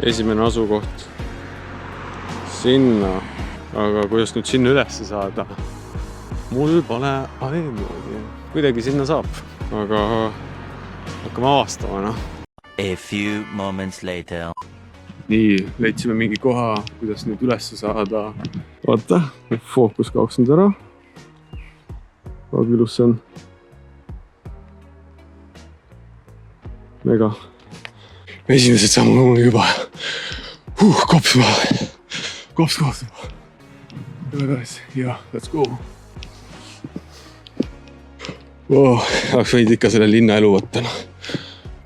esimene asukoht sinna, aga kuidas nüüd sinna ülesse saada? Mul pole aimugi. Kuidagi sinna saab, aga hakkame avastama, noh. A few moments later. Nii, leidsime mingi koha, kuidas nüüd ülesse saada. Vaata, fookus kaoks nüüd ära. Väga ilus see on. Mega. Esimesed sammud on juba. Kops maha. Kops maha. Ja, let's go. Oleks võid ikka selle linna elu võtta.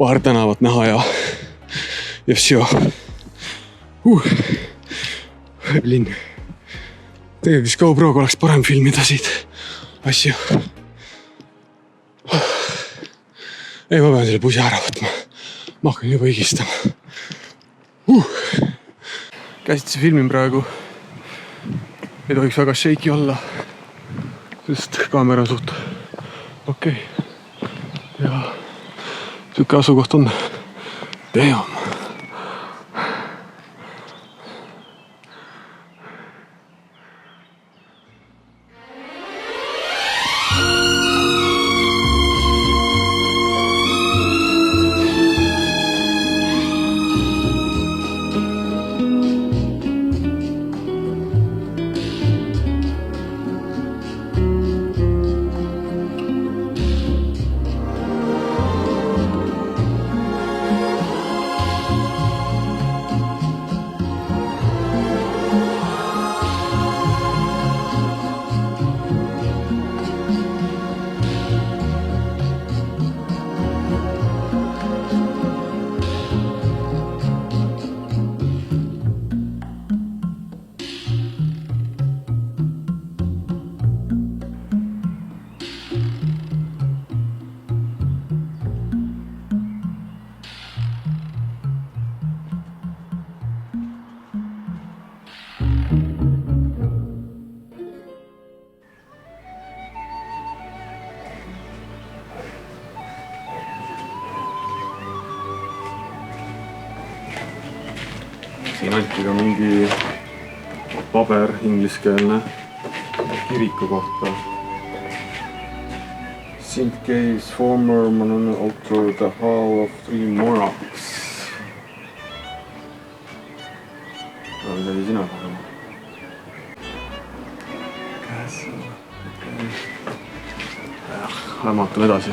Paar tänavat näha ja vsjo. Linn. Tegelikult vist GoPro'ga oleks parem filmida siit asju. Ei, ma pean selle pusi ära võtma. Ma hakkan juba higistama. Käsitsi filmin praegu. Ei tohiks väga shaky olla, sest kaamera on suht okei. Ja siuke asukoht on. Damn. Siin anti ka mingi paber ingliskeelne kiriku kohta. St. Gay's former altar, the Hall of Three Monarchs. Mis oli sina kohe? Lämmatun edasi.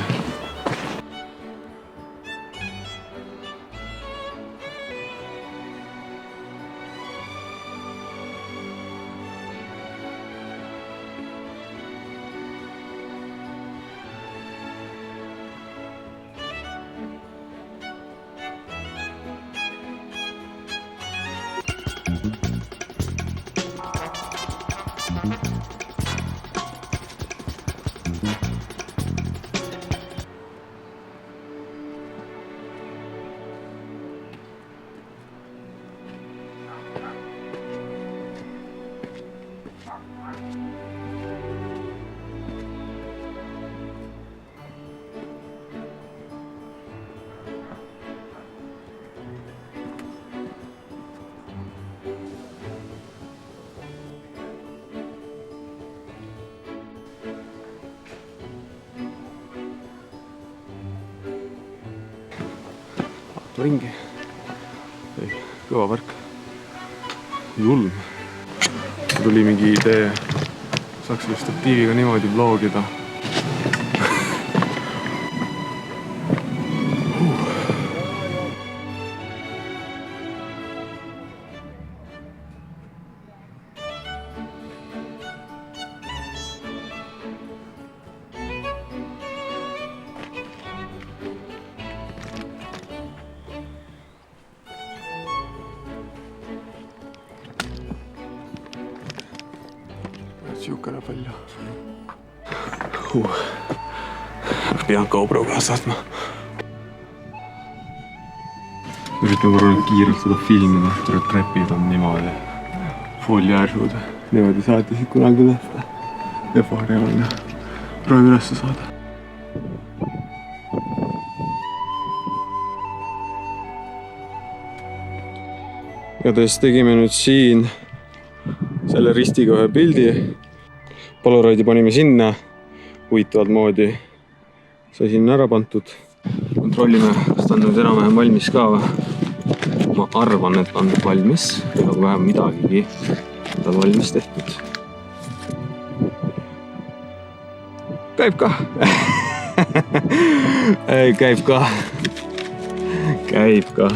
Ringi. Kõva värk. Julm. Tuli mingi idee saaks selle statiiviga niimoodi vlogida. Siuke näeb välja. Pean GoPro kaasa saatma. Üritan korral kiirelt seda filmida, trepid on niimoodi. Fooliäärsud. Niimoodi saatisid kunagi tõsta. Ja paari on proovi ülesse saada. igatahes tegime nüüd siin selle ristiga ühe pildi. Polaroidi panime sinna huvitavat moodi. Sai sinna ära pandud. Kontrollime, kas ta on nüüd enam-vähem valmis ka või? Ma arvan, et on valmis. Ei nagu vähem midagigi. Ta on valmis tehtud. Käib ka. Käib ka. Käib ka.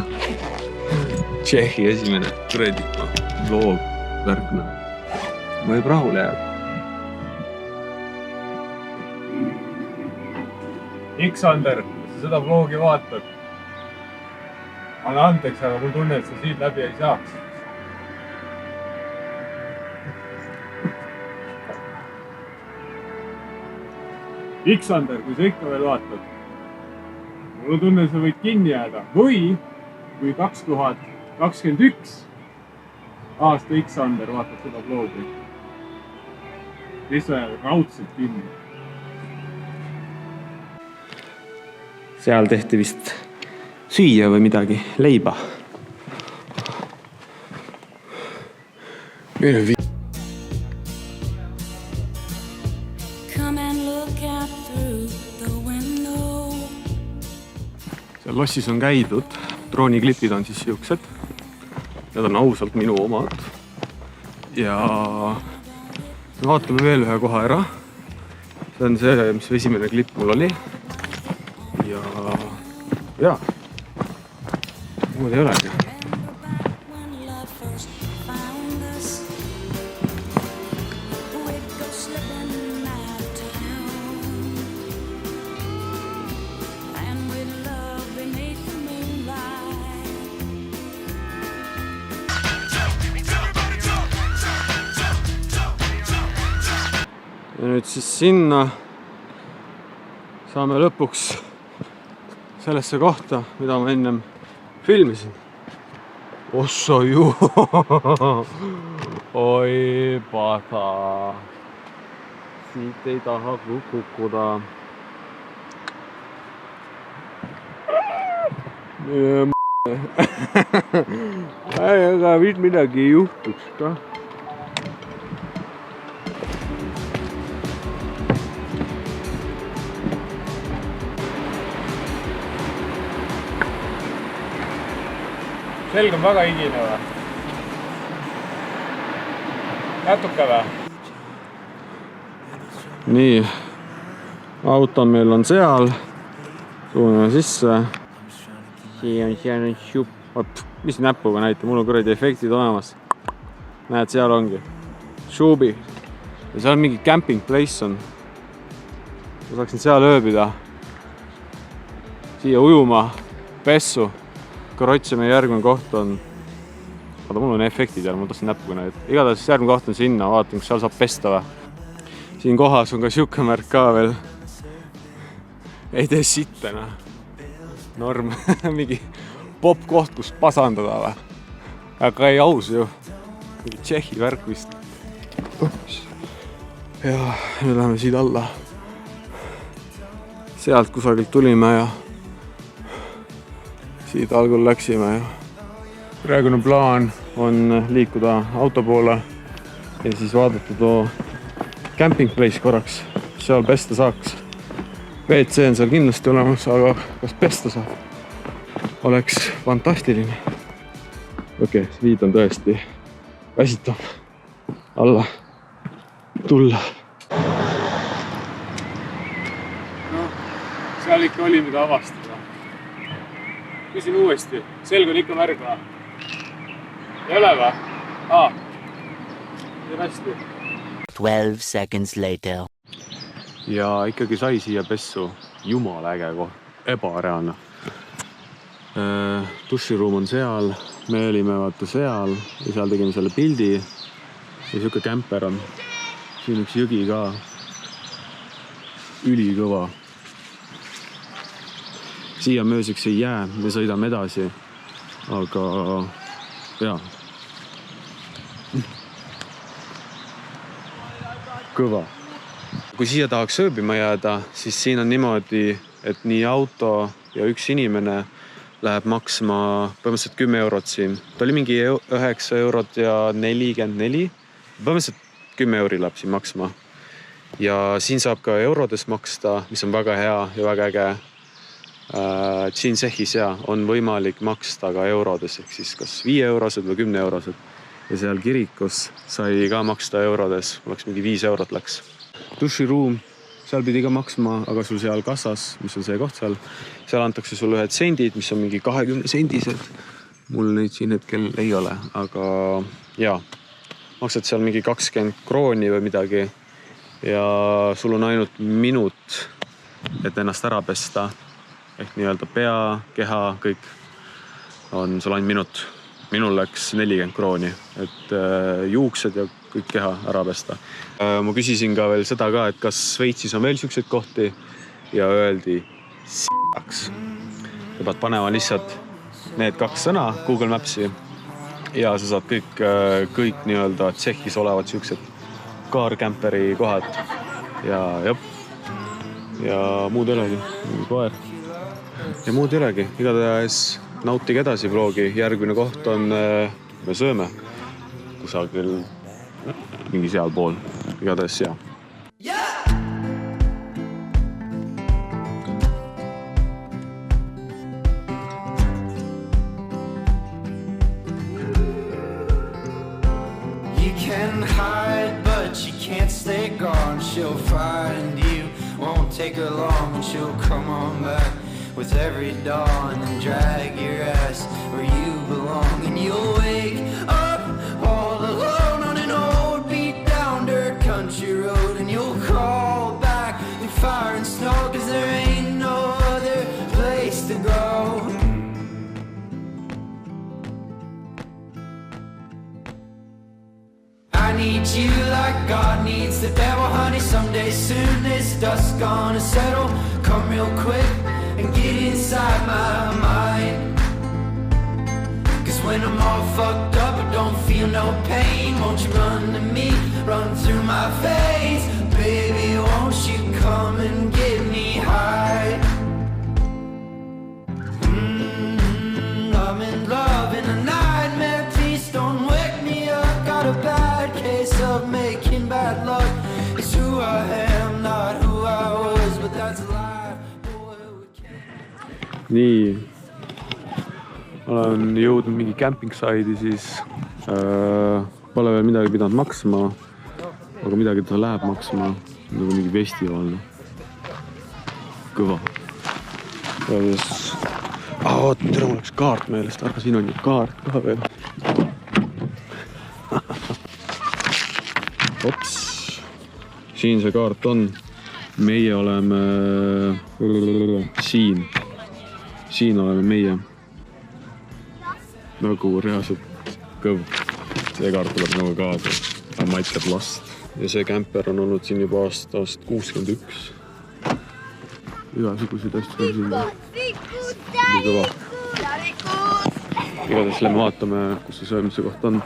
Tšehhi esimene kuradi vlog värkna. Võib rahule jääb. X-Ander, kui sa seda vlogi vaatad, anna andeks, aga mul tunne, et sa siit läbi ei saaks. X-Ander, kui sa ikka veel vaatad, mul tunne, sa võid kinni jääda. Või kui 2021 aasta X-Ander vaatab seda vlogi, siis sa jääd raudselt kinni. Seal tehti vist süüa või midagi, leiba. Seal lossis on käidud, drooniklipid on siis siuksed. Need on ausalt minu omad. Ja vaatame veel ühe koha ära. See on see, mis esimene klipp mul oli. Ja muud ei olegi. Ja nüüd siis sinna saame lõpuks sellesse kohta, mida ma ennem filmisin. Ossa ju! Oi pata! Siit ei taha kukkuda. Aga midagi ei juhtuks ka. Selg on väga higine või? Natuke või? Nii, auto meil on seal. Suuname sisse. Siin on šup. Mis näpuga näita? Mul on kuradi efektid olemas. Näed, seal ongi. Šubi. Ja seal on mingi camping place on. Ma saaksin seal ööbida. Siia ujuma. Pessu. Korotsi meie järgmine koht on... Vaata, mul on efektid ja ma tahtsin näpuga näid. Igatahes järgmine koht on sinna, vaatan, kus seal saab pesta või. Siin kohas on ka siuke märk ka veel. Ei tee sittena. Norm. Mingi pop koht, kus pasandada või. Aga ei aus ju. Mingi Tšehhi värk vist. Ja nüüd läheme siit alla. Sealt kusagilt tulime ja... Siit algul läksime ja praegune plaan on liikuda auto poole ja siis vaadata too camping place korraks, seal pesta saaks. WC on seal kindlasti olemas, aga kas pesta saab? Oleks fantastiline. Okei, siit on tõesti väsitav alla tulla. No, seal ikka oli mida avastada. Küsin uuesti. Selg on ikka märg või? Ei ole või? See on hästi. 12 seconds later. Ja ikkagi sai siia pessu. Jumala äge koht. Ebareaalne. Duširuum on seal. Me olime vaata seal. Ja seal tegime selle pildi. Ja siuke kämper on. Siin üks jõgi ka. Ülikõva. Siia möösiks ei jää, me sõidame edasi, aga jaa. Kõva. Kui siia tahaks ööbima jääda, siis siin on niimoodi, et nii auto ja üks inimene läheb maksma põhimõtteliselt 10 eurot siin. Ta oli mingi 9 eurot ja 44. Põhimõtteliselt 10 euri läheb siin maksma. Ja siin saab ka eurodes maksta, mis on väga hea ja väga äge. Siin Tsehhis on võimalik maksta ka eurodes, ehk siis kas 5 eurosed või 10 eurosed. Ja seal kirikus sai ka maksta eurodes, oleks mingi 5 eurot läks. Duširuum, seal pidi ka maksma, aga sul seal kassas, mis on see koht seal antakse sulle ühed sendid, mis on mingi 20 sendised. Mul neid siin hetkel ei ole, aga maksad seal mingi 20 krooni või midagi. Ja sul on ainult minut, et ennast ära pesta. Ehk nii-öelda pea, keha, kõik on sul ainult minut. Minul läks 40 krooni, et juuksed ja kõik keha ära pesta. Ma küsisin ka veel seda ka, et kas Šveitsis on veel siukseid kohti ja öeldi s**aks. Sa pead panema lihtsalt need 2 sõna Google Mapsi ja sa saad kõik nii-öelda Tsehhis olevad siuksed kaarkämperi kohad ja muud ei olegi, koer. Ja muud ei olegi, igatahes nautige edasi vlogi. Järgmine koht on, me sööme kusagil mingi sealpool. Igatahes You can hide, but you can't stay gone. She'll find you, won't take her long, and she'll come on back with every dawn and drag your ass where you belong. And you'll wake up all alone on an old beat down dirt country road, and you'll crawl back through fire and snow, 'cause there ain't no other place to go. I need you like God needs the devil, honey. Someday soon this dust gonna settle. Come real quick and get inside my mind. 'Cause when I'm all fucked up, I don't feel no pain. Won't you run to me, run through my veins? Baby, won't you come and get me high? I'm in love in a nightmare. Please don't wake me up. Got a bad case of making bad luck. It's who I am, not who I was, but that's a lie. nii, olen jõudnud mingi camping side'i, siis pole veel midagi pidanud maksma, aga midagi ta läheb maksma, nagu mingi festival. Kõva. Oota, tere, mul läks kaart meelest, aga siin on ju kaart ka veel. Ops, siin see kaart on. Meie oleme siin oleme meie nagu reaalselt kõv. See kaart tuleb nagu kaasa. Maitleb last. Ja see kämper on olnud siin juba aastast 61. Igasuguseid asju on siin. Nii kõva. Igatahes lähme vaatame, kus see söömise koht on.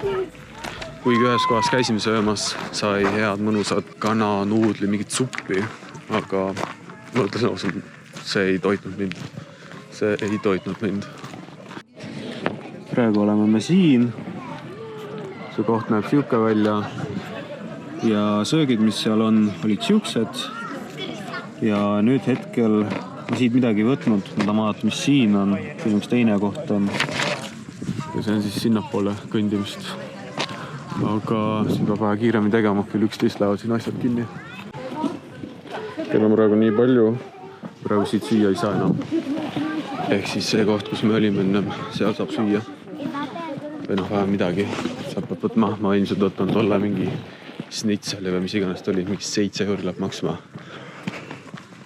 Kuigi ühes kohas käisime söömas, sai head mõnusad kana, nuudli, mingit suppi, aga ma ütlen ausalt, see ei toitnud mind. Praegu oleme me siin. See koht näeb siuke välja. Ja söögid, mis seal on, olid siuksed. Ja nüüd hetkel ma siit midagi võtnud. Ma vaatan, mis siin on. Siin üks teine koht on. Ja see on siis sinnapoole kõndimist. Aga siin peab vähe kiiremini tegema. Küll 11 lähevad siin asjad kinni. Kell on praegu nii palju. Praegu siit süüa ei saa enam. Ehk siis see koht, kus me olime ennem, seal saab süüa. Või vähem midagi. Saab võtma. Ma ilmselt võtnud olla mingi snitseli või mis iganes ta oli. Mingi 7 euri läheb maksma.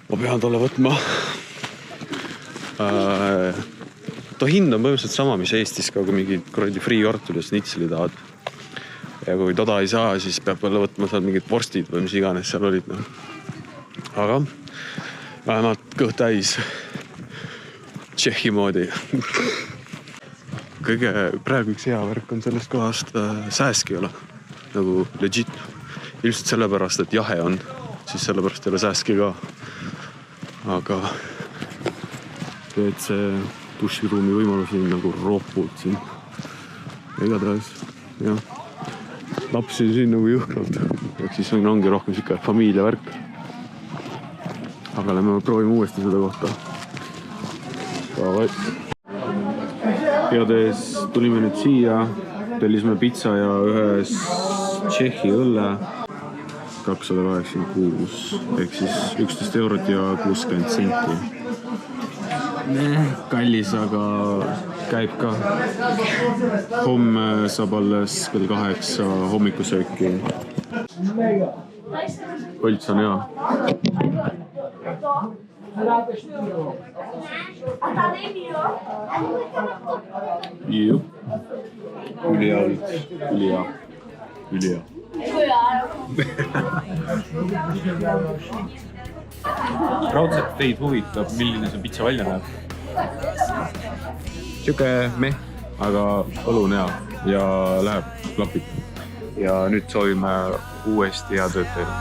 Ma pean tolle võtma. Ta hind on põhimõtteliselt sama, mis Eestis ka, kui mingi kuradi friikartul ja snitseli tahad. Ja kui toda ei saa, siis peab jälle võtma seal mingid vorstid või mis iganes seal olid. Aga vähemalt kõht täis. Tšehhi moodi. Kõige praegu üks hea värk on sellest kohast sääski ole. Nagu legit. Ilmselt sellepärast, et jahe on. Siis sellepärast ei ole sääski ka. Aga see duširuumi võimalusi nagu ropult siin. Igatahes, jah. Lapsi siin nagu jõhkralt. Ehk siis ongi rohkem siuke familia värk. Aga lähme proovime uuesti seda kohta. Igatahes tulime nüüd siia. Tellisime pitsa ja ühes Tšehhi õlle. 286 ehk siis 11 eurot ja 60 senti. Kallis, aga käib ka. Homme saab alles kell 8 hommikusööki. Põlts on hea. Jup. Ülihea. Raudselt teid huvitab, milline see pitsa välja näeb. Siuke meh, aga õlu on hea ja läheb klapib. Ja nüüd soovime uuesti hea tööd teile.